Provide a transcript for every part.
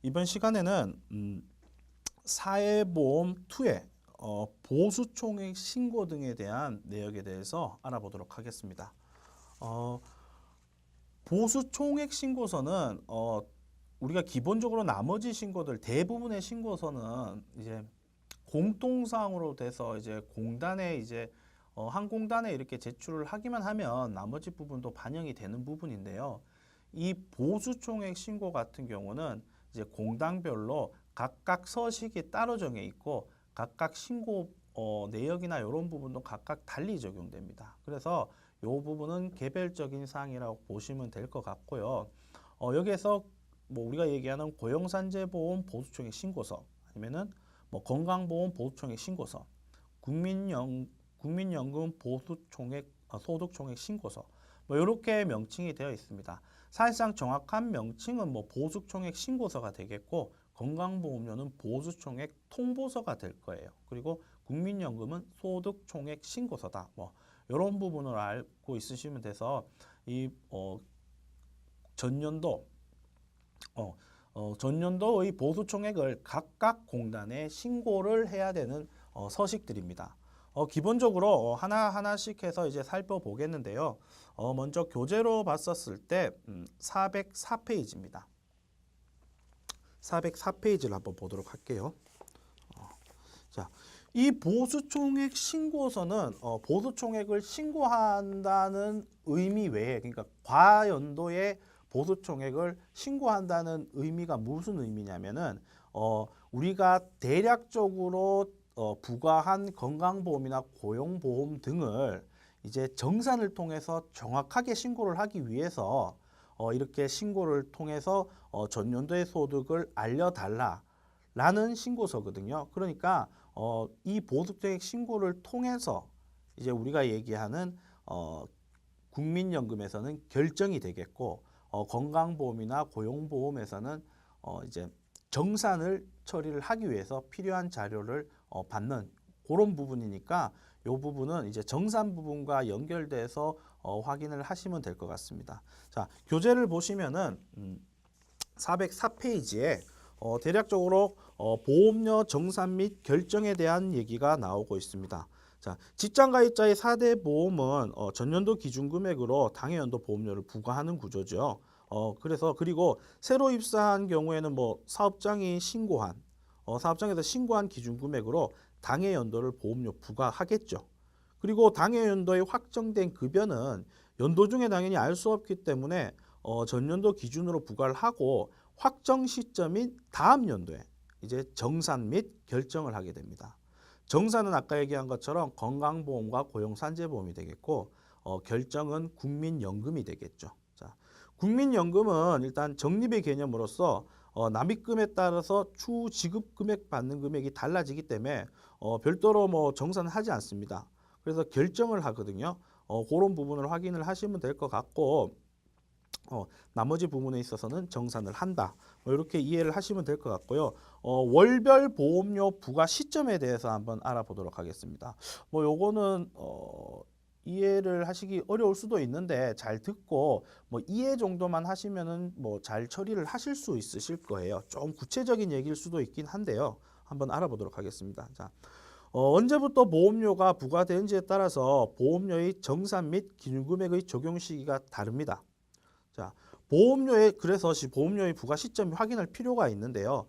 이번 시간에는 사회보험 투의 보수총액 신고 등에 대한 내역에 대해서 알아보도록 하겠습니다. 보수총액 신고서는 우리가 기본적으로 나머지 신고들 대부분의 신고서는 이제 공통사항으로 돼서 이제 공단에 한 공단에 이렇게 제출을 하기만 하면 나머지 부분도 반영이 되는 부분인데요. 이 보수총액 신고 같은 경우는 이제 공단별로 각각 서식이 따로 정해 있고 각각 신고 내역이나 이런 부분도 각각 달리 적용됩니다. 그래서 이 부분은 개별적인 사항이라고 보시면 될 것 같고요. 여기에서 뭐 우리가 얘기하는 고용산재보험 보수총액 신고서 아니면은 뭐 건강보험 보수총액 신고서, 국민연금 보수총액 소득총액 신고서 뭐 이렇게 명칭이 되어 있습니다. 사실상 정확한 명칭은 뭐 보수총액 신고서가 되겠고 건강보험료는 보수총액 통보서가 될 거예요. 그리고 국민연금은 소득총액 신고서다. 뭐 이런 부분을 알고 있으시면 돼서 이 전년도의 보수총액을 각각 공단에 신고를 해야 되는 서식들입니다. 기본적으로 하나하나씩 해서 이제 살펴보겠는데요. 먼저 교재로 봤었을 때 404페이지입니다. 404페이지를 한번 보도록 할게요. 자, 이 보수총액 신고서는 보수총액을 신고한다는 의미 외에, 그러니까 과연도의 보수총액을 신고한다는 의미가 무슨 의미냐면은 우리가 대략적으로 부과한 건강보험이나 고용보험 등을 이제 정산을 통해서 정확하게 신고를 하기 위해서 이렇게 신고를 통해서 전년도의 소득을 알려달라라는 신고서거든요. 그러니까 이 보수총액 신고를 통해서 이제 우리가 얘기하는 국민연금에서는 결정이 되겠고 건강보험이나 고용보험에서는 이제 정산을 처리를 하기 위해서 필요한 자료를 받는 그런 부분이니까 이 부분은 이제 정산 부분과 연결돼서 확인을 하시면 될 것 같습니다. 자, 교재를 보시면은 404페이지에 대략적으로 보험료 정산 및 결정에 대한 얘기가 나오고 있습니다. 자, 직장가입자의 4대 보험은 전년도 기준금액으로 당해연도 보험료를 부과하는 구조죠. 그리고 새로 입사한 경우에는 뭐 사업장에서 신고한 기준금액으로 당해연도를 보험료 부과하겠죠. 그리고 당해연도의 확정된 급여는 연도 중에 당연히 알 수 없기 때문에 전년도 기준으로 부과를 하고 확정 시점인 다음 연도에 이제 정산 및 결정을 하게 됩니다. 정산은 아까 얘기한 것처럼 건강보험과 고용산재보험이 되겠고 결정은 국민연금이 되겠죠. 자, 국민연금은 일단 적립의 개념으로서 납입금에 따라서 추후 지급 금액 받는 금액이 달라지기 때문에 별도로 뭐 정산을 하지 않습니다. 그래서 결정을 하거든요. 그런 부분을 확인을 하시면 될 것 같고 나머지 부분에 있어서는 정산을 한다. 뭐 이렇게 이해를 하시면 될 것 같고요. 월별 보험료 부과 시점에 대해서 한번 알아보도록 하겠습니다. 뭐 요거는 이해를 하시기 어려울 수도 있는데 잘 듣고 뭐 이해 정도만 하시면은 뭐 잘 처리를 하실 수 있으실 거예요. 좀 구체적인 얘기일 수도 있긴 한데요. 한번 알아보도록 하겠습니다. 자, 언제부터 보험료가 부과되는지에 따라서 보험료의 정산 및 기준금액의 적용 시기가 다릅니다. 자, 그래서 보험료의 부과 시점이 확인할 필요가 있는데요.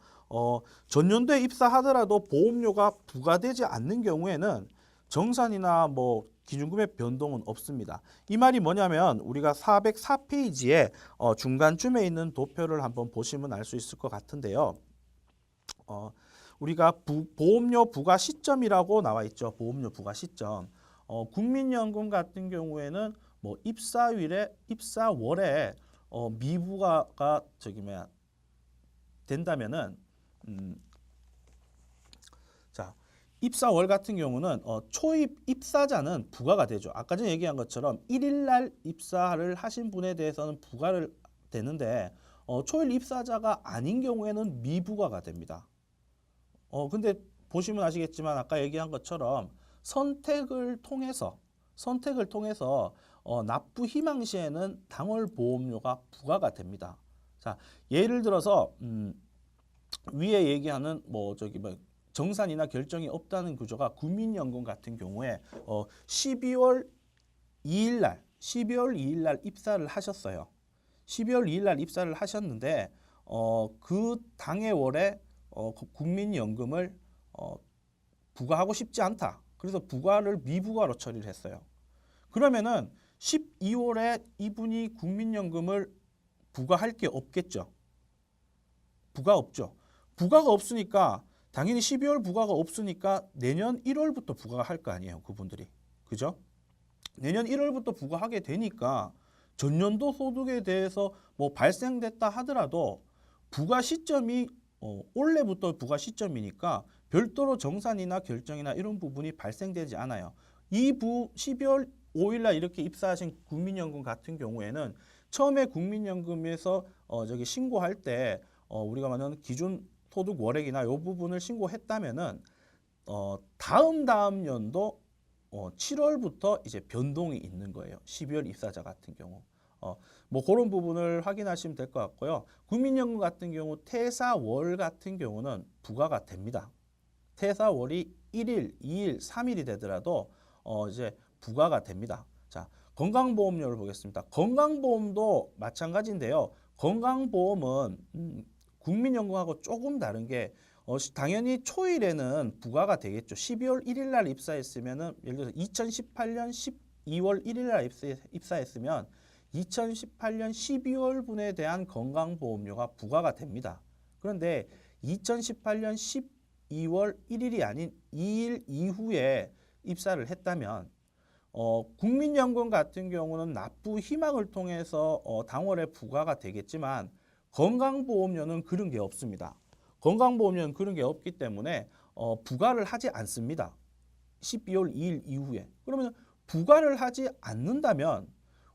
전년도에 입사하더라도 보험료가 부과되지 않는 경우에는 정산이나 뭐 기준금액 변동은 없습니다. 이 말이 뭐냐면 우리가 404페이지에 중간쯤에 있는 도표를 한번 보시면 알 수 있을 것 같은데요. 우리가 보험료 부과 시점이라고 나와 있죠. 보험료 부과 시점. 국민연금 같은 경우에는 뭐 입사월에 미부과가 된다면은 자, 입사월 같은 경우는 초입 입사자는 부과가 되죠. 아까 전에 얘기한 것처럼 1일 날 입사를 하신 분에 대해서는 부과를 되는데 초일 입사자가 아닌 경우에는 미부과가 됩니다. 근데 보시면 아시겠지만 아까 얘기한 것처럼 선택을 통해서 납부 희망 시에는 당월 보험료가 부과가 됩니다. 자, 예를 들어서 위에 얘기하는 정산이나 결정이 없다는 구조가 국민연금 같은 경우에 12월 2일 날 입사를 하셨어요. 12월 2일 날 입사를 하셨는데 그 당해 월에 국민연금을 부과하고 싶지 않다. 그래서 부과를 미부과로 처리를 했어요. 그러면은 12월에 이분이 국민연금을 부과할 게 없겠죠. 부과 없죠. 부과가 없으니까 당연히 12월 부과가 없으니까 내년 1월부터 부과할 거 아니에요. 그분들이. 그죠? 내년 1월부터 부과하게 되니까 전년도 소득에 대해서 뭐 발생됐다 하더라도 부과 시점이 올해부터 부과 시점이니까 별도로 정산이나 결정이나 이런 부분이 발생되지 않아요. 12월 5일 날 이렇게 입사하신 국민연금 같은 경우에는 처음에 국민연금에서 신고할 때 우리가 말하는 기준 소득 월액이나 이 부분을 신고했다면은 다음 연도 7월부터 이제 변동이 있는 거예요. 12월 입사자 같은 경우. 뭐 그런 부분을 확인하시면 될 것 같고요. 국민연금 같은 경우 퇴사월 같은 경우는 부과가 됩니다. 퇴사월이 1일, 2일, 3일이 되더라도 이제 부과가 됩니다. 자, 건강보험료를 보겠습니다. 건강보험도 마찬가지인데요. 건강보험은 국민연금하고 조금 다른 게 당연히 초일에는 부과가 되겠죠. 12월 1일 날 입사했으면은 예를 들어서 2018년 12월 1일 날 입사했으면 2018년 12월 분에 대한 건강보험료가 부과가 됩니다. 그런데 2018년 12월 1일이 아닌 2일 이후에 입사를 했다면 국민연금 같은 경우는 납부 희망을 통해서 당월에 부과가 되겠지만 건강보험료는 그런 게 없습니다. 건강보험료는 그런 게 없기 때문에 부과를 하지 않습니다. 12월 2일 이후에. 그러면 부과를 하지 않는다면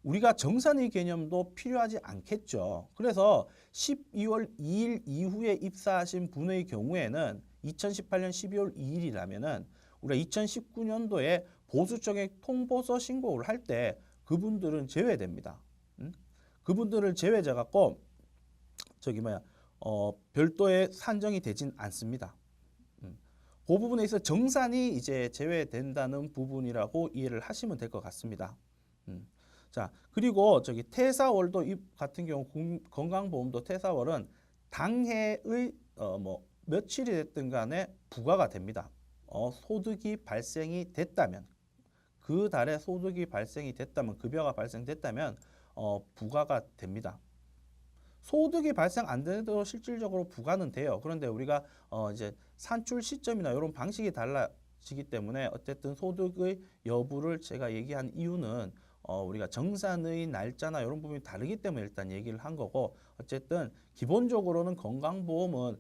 우리가 정산의 개념도 필요하지 않겠죠. 그래서 12월 2일 이후에 입사하신 분의 경우에는 2018년 12월 2일이라면은 우리가 2019년도에 보수적인 통보서 신고를 할 때 그분들은 제외됩니다. 그분들을 제외해 갖고 별도의 산정이 되진 않습니다. 그 부분에 있어 정산이 이제 제외된다는 부분이라고 이해를 하시면 될 것 같습니다. 자, 그리고 퇴사월도 같은 경우 건강보험도 퇴사월은 당해의 며칠이 됐든 간에 부과가 됩니다. 소득이 발생이 됐다면 그 달에 소득이 발생이 됐다면 급여가 발생됐다면 부과가 됩니다. 소득이 발생 안 돼도 실질적으로 부과는 돼요. 그런데 우리가 이제 산출 시점이나 이런 방식이 달라지기 때문에 어쨌든 소득의 여부를 제가 얘기한 이유는 우리가 정산의 날짜나 이런 부분이 다르기 때문에 일단 얘기를 한 거고 어쨌든 기본적으로는 건강보험은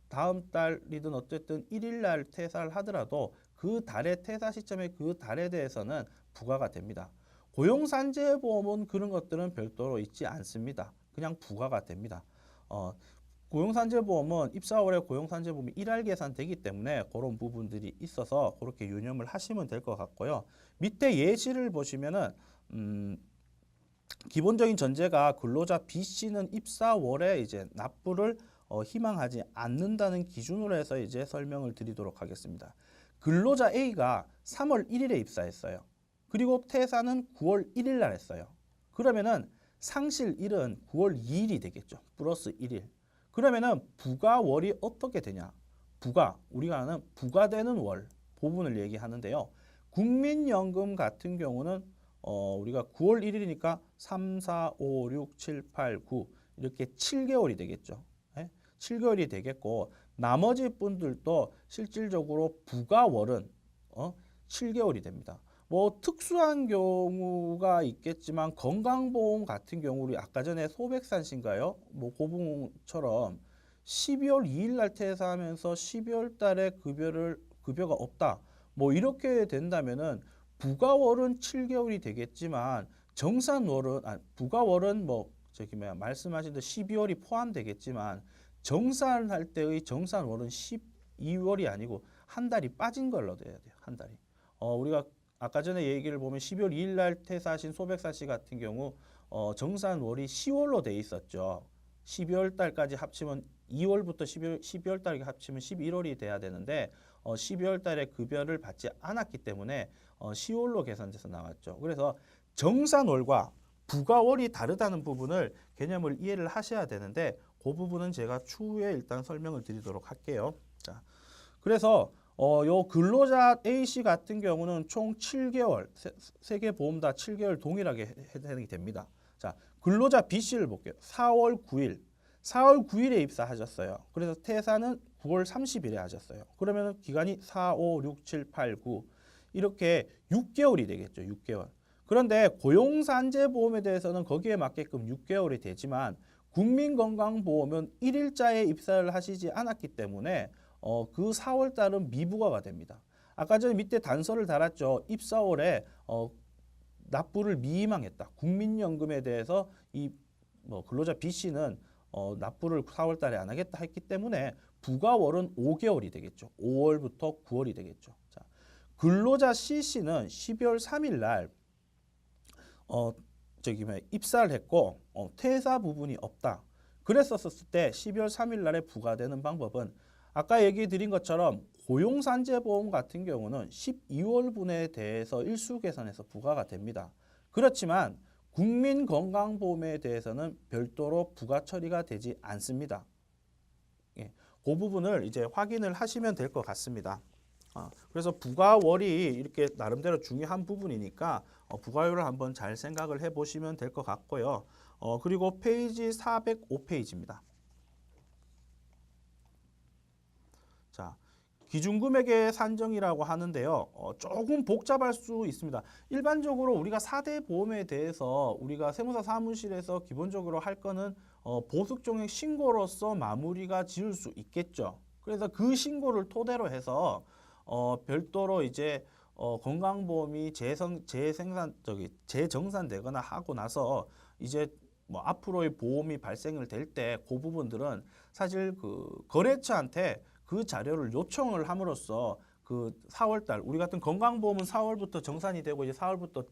다음 달이든 어쨌든 1일 날 퇴사를 하더라도 그 달의 퇴사 시점에 그 달에 대해서는 부과가 됩니다. 고용산재보험은 그런 것들은 별도로 있지 않습니다. 그냥 부과가 됩니다. 고용산재보험은 입사월에 고용산재보험이 1할 계산되기 때문에 그런 부분들이 있어서 그렇게 유념을 하시면 될 것 같고요. 밑에 예시를 보시면은 기본적인 전제가 근로자 B씨는 입사월에 이제 납부를 희망하지 않는다는 기준으로 해서 이제 설명을 드리도록 하겠습니다. 근로자 A가 3월 1일에 입사했어요. 그리고 퇴사는 9월 1일 날 했어요. 그러면은 상실일은 9월 2일이 되겠죠. 플러스 1일. 그러면은 부과월이 어떻게 되냐? 우리가 아는 부과되는 월 부분을 얘기하는데요. 국민연금 같은 경우는 우리가 9월 1일이니까 3, 4, 5, 6, 7, 8, 9 이렇게 7개월이 되겠죠. 7개월이 되겠고 나머지 분들도 실질적으로 부과월은 7개월이 됩니다. 뭐 특수한 경우가 있겠지만 건강보험 같은 경우 우리 아까 전에 소백산신가요? 뭐 고분처럼 12월 2일 날 퇴사하면서 12월 달에 급여가 없다. 뭐 이렇게 된다면은 부과월은 7개월이 되겠지만 부과월은 말씀하신 대로 12월이 포함되겠지만 정산할 때의 정산월은 12월이 아니고 한 달이 빠진 걸로 돼야 돼요. 한 달이. 우리가 아까 전에 얘기를 보면 12월 2일 날 퇴사하신 소백사 씨 같은 경우 정산월이 10월로 돼 있었죠. 12월 달까지 합치면 2월부터 12월 달까지 합치면 11월이 돼야 되는데 12월 달에 급여를 받지 않았기 때문에 10월로 계산돼서 나왔죠. 그래서 정산월과 부가월이 다르다는 부분을 개념을 이해를 하셔야 되는데 그 부분은 제가 추후에 일단 설명을 드리도록 할게요. 자, 그래서 요 근로자 A씨 같은 경우는 총 7개월, 세 개 보험 다 7개월 동일하게 해당이 됩니다. 자, 근로자 B씨를 볼게요. 4월 9일. 4월 9일에 입사하셨어요. 그래서 퇴사는 9월 30일에 하셨어요. 그러면 기간이 4, 5, 6, 7, 8, 9 이렇게 6개월이 되겠죠. 6개월. 그런데 고용산재보험에 대해서는 거기에 맞게끔 6개월이 되지만 국민건강보험은 1일자에 입사를 하시지 않았기 때문에 그 4월 달은 미부과가 됩니다. 아까 전에 밑에 단서를 달았죠. 입사월에 납부를 미망했다. 국민연금에 대해서 이 근로자 B씨는 납부를 4월 달에 안 하겠다 했기 때문에 부가월은 5개월이 되겠죠. 5월부터 9월이 되겠죠. 자, 근로자 C씨는 12월 3일 날 입사를 했고 퇴사 부분이 없다. 그랬었을 때 12월 3일 날에 부과되는 방법은 아까 얘기 드린 것처럼 고용산재보험 같은 경우는 12월분에 대해서 일수계산해서 부과가 됩니다. 그렇지만 국민건강보험에 대해서는 별도로 부과 처리가 되지 않습니다. 예, 그 부분을 이제 확인을 하시면 될 것 같습니다. 그래서 부가월이 이렇게 나름대로 중요한 부분이니까 부가율을 한번 잘 생각을 해보시면 될 것 같고요. 그리고 페이지 405페이지입니다. 자, 기준금액의 산정이라고 하는데요. 조금 복잡할 수 있습니다. 일반적으로 우리가 4대 보험에 대해서 우리가 세무사 사무실에서 기본적으로 할 거는 보수종액 신고로서 마무리가 지을 수 있겠죠. 그래서 그 신고를 토대로 해서 별도로 이제 건강보험이 재정산되거나 하고 나서 이제 앞으로의 보험이 발생을 될 때 그 부분들은 사실 그 거래처한테 그 자료를 요청을 함으로써 그 4월달 우리 같은 건강보험은 4월부터 정산이 되고 이제 4월부터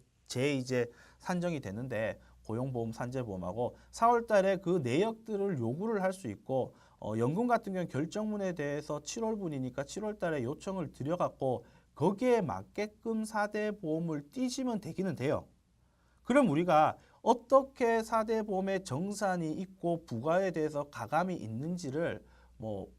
이제 산정이 되는데 고용보험, 산재보험하고 4월달에 그 내역들을 요구를 할 수 있고 연금 같은 경우는 결정문에 대해서 7월분이니까 7월달에 요청을 드려갖고 거기에 맞게끔 4대 보험을 띄시면 되기는 돼요. 그럼 우리가 어떻게 4대 보험의 정산이 있고 부과에 대해서 가감이 있는지를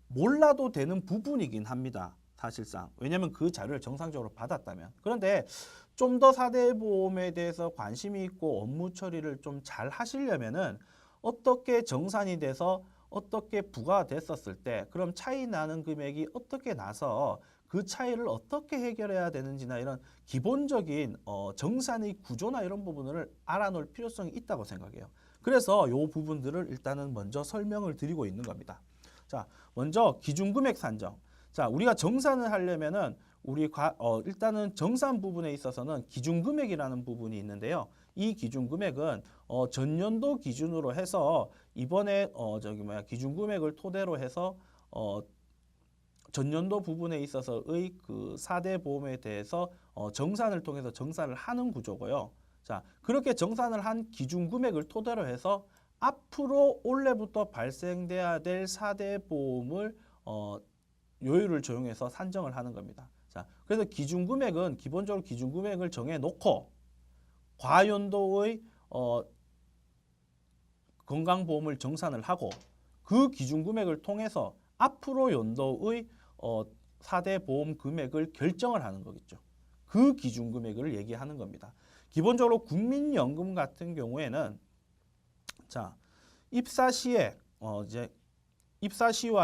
몰라도 되는 부분이긴 합니다. 사실상. 왜냐하면 그 자료를 정상적으로 받았다면. 그런데 좀 더 4대 보험에 대해서 관심이 있고 업무 처리를 좀 잘 하시려면은 어떻게 정산이 돼서 어떻게 부과가 됐었을 때 그럼 차이 나는 금액이 어떻게 나서 그 차이를 어떻게 해결해야 되는지나 이런 기본적인 정산의 구조나 이런 부분을 알아놓을 필요성이 있다고 생각해요. 그래서 이 부분들을 일단은 먼저 설명을 드리고 있는 겁니다. 자, 먼저 기준금액 산정. 자, 우리가 정산을 하려면은 일단은 정산 부분에 있어서는 기준금액이라는 부분이 있는데요. 이 기준금액은 전년도 기준으로 해서 이번에 기준금액을 토대로 해서 전년도 부분에 있어서의 그 4대 보험에 대해서 정산을 통해서 정산을 하는 구조고요. 자, 그렇게 정산을 한 기준금액을 토대로 해서 앞으로 올해부터 발생돼야 될 4대 보험을 요율을 적용해서 산정을 하는 겁니다. 자, 그래서 기준금액은 기본적으로 기준금액을 정해놓고 과연도의 건강보험을 정산을 하고 그 기준금액을 통해서 앞으로 연도의 4대 보험 금액을 결정을 하는 거겠죠. 그 기준금액을 얘기하는 겁니다. 기본적으로 국민연금 같은 경우에는 자, 입사 시와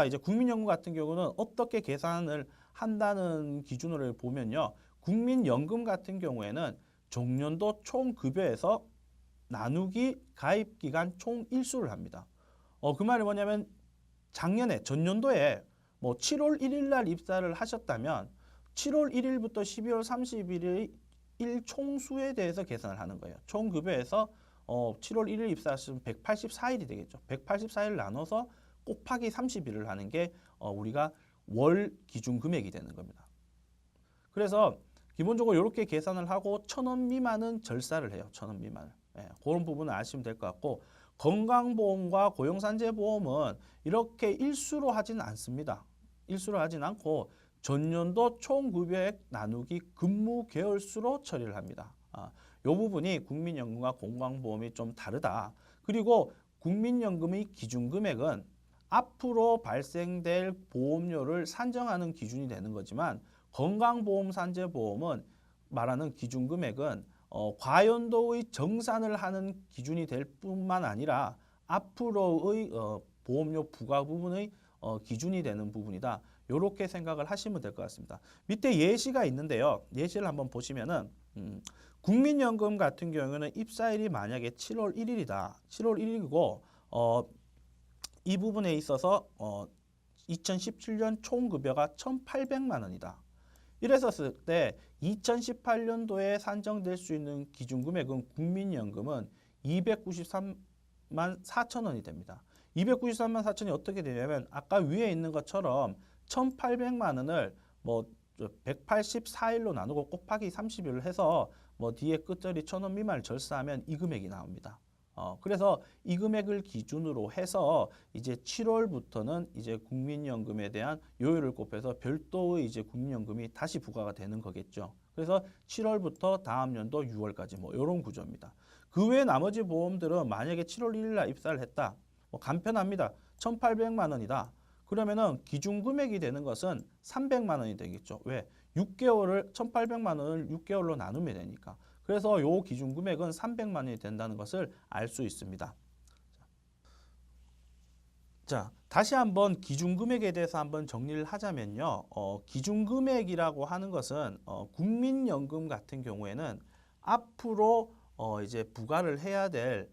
이제 국민연금 같은 경우는 어떻게 계산을 한다는 기준으로 보면요. 국민연금 같은 경우에는 종년도 총급여에서 나누기 가입기간 총 일수를 합니다. 그 말이 뭐냐면 전년도에 7월 1일 날 입사를 하셨다면 7월 1일부터 12월 31일 총수에 대해서 계산을 하는 거예요. 총급여에서 7월 1일 입사하시면 184일이 되겠죠. 184일 나눠서 곱하기 30일을 하는 게 우리가 월 기준 금액이 되는 겁니다. 그래서 기본적으로 이렇게 계산을 하고 1,000원 미만은 절사를 해요. 1,000원 미만을. 그런 부분을 아시면 될 것 같고 건강보험과 고용산재보험은 이렇게 일수로 하진 않습니다. 일수로 하진 않고 전년도 총급여액 나누기 근무 계열수로 처리를 합니다. 이 부분이 국민연금과 건강보험이 좀 다르다. 그리고 국민연금의 기준금액은 앞으로 발생될 보험료를 산정하는 기준이 되는 거지만 건강보험 산재보험은 말하는 기준금액은 과연도의 정산을 하는 기준이 될 뿐만 아니라 앞으로의 보험료 부과 부분의 기준이 되는 부분이다. 이렇게 생각을 하시면 될 것 같습니다. 밑에 예시가 있는데요. 예시를 한번 보시면은 국민연금 같은 경우에는 입사일이 만약에 7월 1일이다. 7월 1일이고 이 부분에 있어서 2017년 총급여가 1,800만 원이다. 이랬었을 때 2018년도에 산정될 수 있는 기준금액은 국민연금은 293만 4천 원이 됩니다. 293만 4천이 어떻게 되냐면 아까 위에 있는 것처럼 1,800만 원을 뭐 184일로 나누고 곱하기 30일을 해서 뭐 뒤에 끝자리 1,000원 미만을 절사하면 이 금액이 나옵니다. 그래서 이 금액을 기준으로 해서 이제 7월부터는 이제 국민연금에 대한 요율을 곱해서 별도의 이제 국민연금이 다시 부과가 되는 거겠죠. 그래서 7월부터 다음 연도 6월까지 뭐 이런 구조입니다. 그 외에 나머지 보험들은 만약에 7월 1일 날 입사를 했다. 뭐 간편합니다. 1,800만 원이다. 그러면은 기준 금액이 되는 것은 300만 원이 되겠죠. 왜? 6개월을 1,800만 원을 6개월로 나누면 되니까. 그래서 요 기준 금액은 300만 원이 된다는 것을 알 수 있습니다. 자, 다시 한번 기준 금액에 대해서 한번 정리를 하자면요. 기준 금액이라고 하는 것은 국민연금 같은 경우에는 앞으로 이제 부과를 해야 될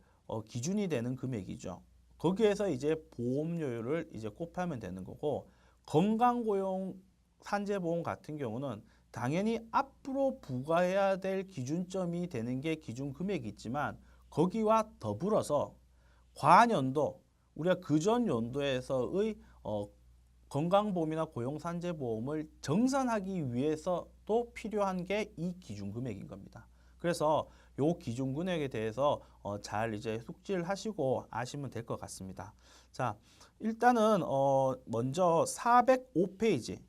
기준이 되는 금액이죠. 거기에서 이제 보험료율을 이제 곱하면 되는 거고, 건강고용 산재보험 같은 경우는 당연히 앞으로 부과해야 될 기준점이 되는 게 기준 금액이 있지만 거기와 더불어서 과년도 우리가 그전 연도에서의 건강보험이나 고용산재보험을 정산하기 위해서도 필요한 게 이 기준 금액인 겁니다. 그래서 요 기준 금액에 대해서 잘 이제 숙지를 하시고 아시면 될 것 같습니다. 자, 일단은 먼저 405페이지에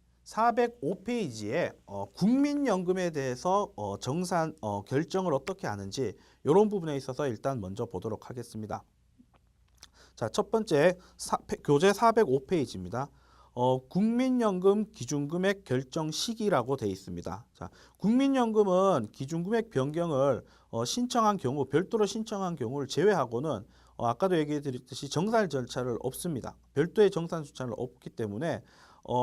국민연금에 대해서 정산 결정을 어떻게 하는지 이런 부분에 있어서 일단 먼저 보도록 하겠습니다. 자, 첫 번째 교재 405페이지입니다. 국민연금 기준금액 결정 시기라고 되어 있습니다. 자, 국민연금은 기준금액 변경을 신청한 경우, 별도로 신청한 경우를 제외하고는 아까도 얘기해 드렸듯이 정산 절차를 없습니다. 별도의 정산 절차는 없기 때문에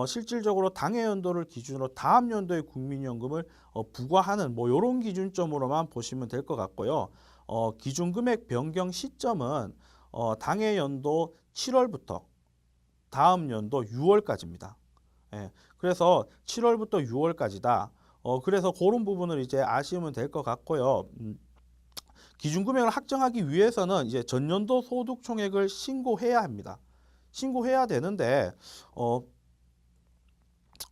실질적으로 당해 연도를 기준으로 다음 연도의 국민연금을 부과하는 뭐 이런 기준점으로만 보시면 될 것 같고요. 기준금액 변경 시점은 당해 연도 7월부터 다음 연도 6월까지입니다. 예, 그래서 7월부터 6월까지다. 그래서 그런 부분을 이제 아시면 될 것 같고요. 기준금액을 확정하기 위해서는 이제 전년도 소득총액을 신고해야 합니다. 신고해야 되는데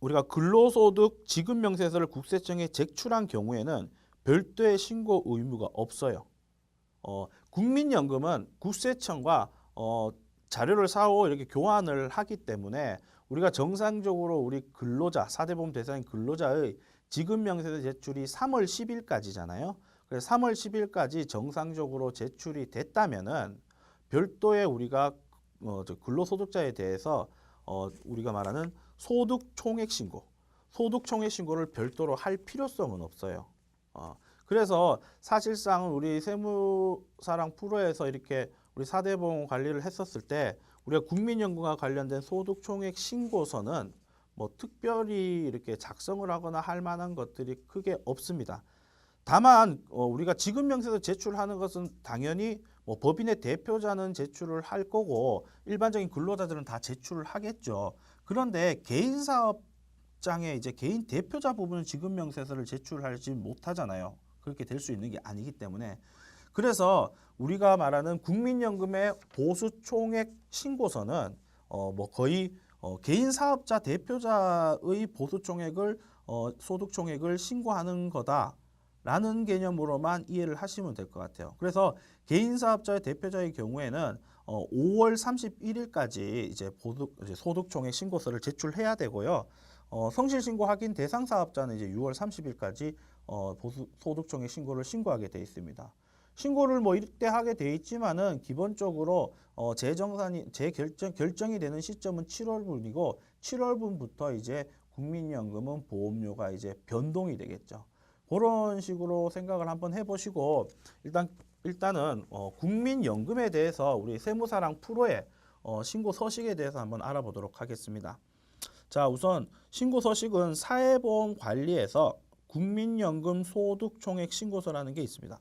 우리가 근로소득 지급명세서를 국세청에 제출한 경우에는 별도의 신고 의무가 없어요. 국민연금은 국세청과 자료를 사오 이렇게 교환을 하기 때문에 우리가 정상적으로 우리 근로자, 4대 보험 대상인 근로자의 지급명세서 제출이 3월 10일까지잖아요. 그래서 3월 10일까지 정상적으로 제출이 됐다면은 별도의 우리가 근로소득자에 대해서 우리가 말하는 소득총액 신고를 별도로 할 필요성은 없어요. 그래서 사실상 우리 세무사랑 프로에서 이렇게 우리 4대 보험 관리를 했었을 때 우리가 국민연금과 관련된 소득총액 신고서는 뭐 특별히 이렇게 작성을 하거나 할 만한 것들이 크게 없습니다. 다만 우리가 지급명세서 제출하는 것은 당연히 뭐 법인의 대표자는 제출을 할 거고 일반적인 근로자들은 다 제출을 하겠죠. 그런데 개인사업장의 이제 개인 대표자 부분은 지급명세서를 제출하지 못하잖아요. 그렇게 될 수 있는 게 아니기 때문에. 그래서 우리가 말하는 국민연금의 보수총액 신고서는 뭐 거의 개인사업자 대표자의 보수총액을 소득총액을 신고하는 거다. 라는 개념으로만 이해를 하시면 될 것 같아요. 그래서 개인사업자의 대표자의 경우에는 5월 31일까지 이제 소득총액 신고서를 제출해야 되고요. 성실신고 확인 대상 사업자는 이제 6월 30일까지 소득총액 신고를 신고하게 돼 있습니다. 신고를 뭐 이때 하게 돼 있지만은 기본적으로 결정이 되는 시점은 7월분이고 7월분부터 이제 국민연금은 보험료가 이제 변동이 되겠죠. 그런 식으로 생각을 한번 해보시고 일단은 국민연금에 대해서 우리 세무사랑 프로의 신고 서식에 대해서 한번 알아보도록 하겠습니다. 자, 우선 신고 서식은 사회보험관리에서 국민연금 소득총액 신고서라는 게 있습니다.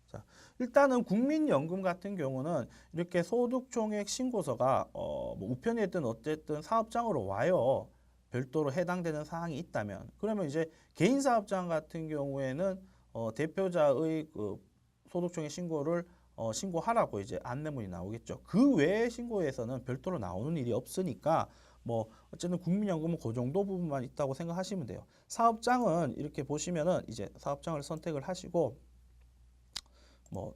자, 일단은 국민연금 같은 경우는 이렇게 소득총액 신고서가 뭐 우편이든 어쨌든 사업장으로 와요. 별도로 해당되는 사항이 있다면 그러면 이제 개인사업장 같은 경우에는 대표자의 그 소득총액 신고를 신고하라고 이제 안내문이 나오겠죠. 그 외의 신고에서는 별도로 나오는 일이 없으니까 뭐 어쨌든 국민연금은 그 정도 부분만 있다고 생각하시면 돼요. 사업장은 이렇게 보시면은 이제 사업장을 선택을 하시고 뭐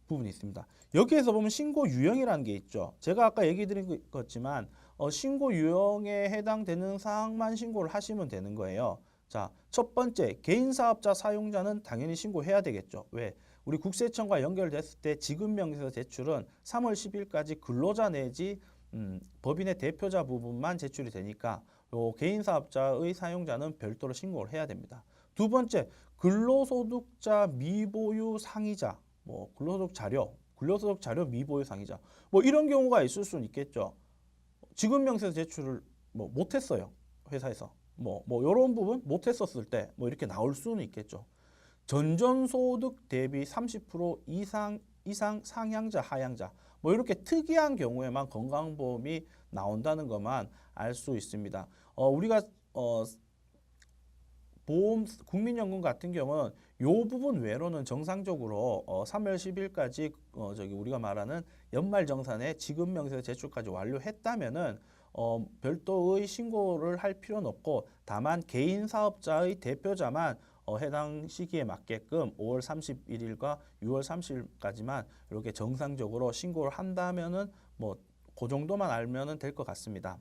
부분이 있습니다. 여기에서 보면 신고 유형이라는 게 있죠. 제가 아까 얘기 드린 것지만 신고 유형에 해당되는 사항만 신고를 하시면 되는 거예요. 자, 첫 번째, 개인사업자 사용자는 당연히 신고해야 되겠죠. 왜? 우리 국세청과 연결됐을 때 지급명세서 제출은 3월 10일까지 근로자 내지 법인의 대표자 부분만 제출이 되니까 개인사업자의 사용자는 별도로 신고를 해야 됩니다. 두 번째, 근로소득자 미보유 상이자, 뭐 근로소득 자료 미보유 상이자, 뭐 이런 경우가 있을 수는 있겠죠. 지급명세서 제출을 뭐 못했어요. 회사에서. 뭐 이런 부분 못했었을 때 뭐 이렇게 나올 수는 있겠죠. 전전소득 대비 30% 이상 상향자, 하향자 뭐 이렇게 특이한 경우에만 건강보험이 나온다는 것만 알 수 있습니다. 우리가 국민연금 같은 경우는 이 부분 외로는 정상적으로 3월 10일까지 우리가 말하는 연말정산에 지급명세서 제출까지 완료했다면은 별도의 신고를 할 필요는 없고 다만 개인 사업자의 대표자만 해당 시기에 맞게끔 5월 31일과 6월 30일까지만 이렇게 정상적으로 신고를 한다면은 뭐 그 정도만 알면은 될 것 같습니다.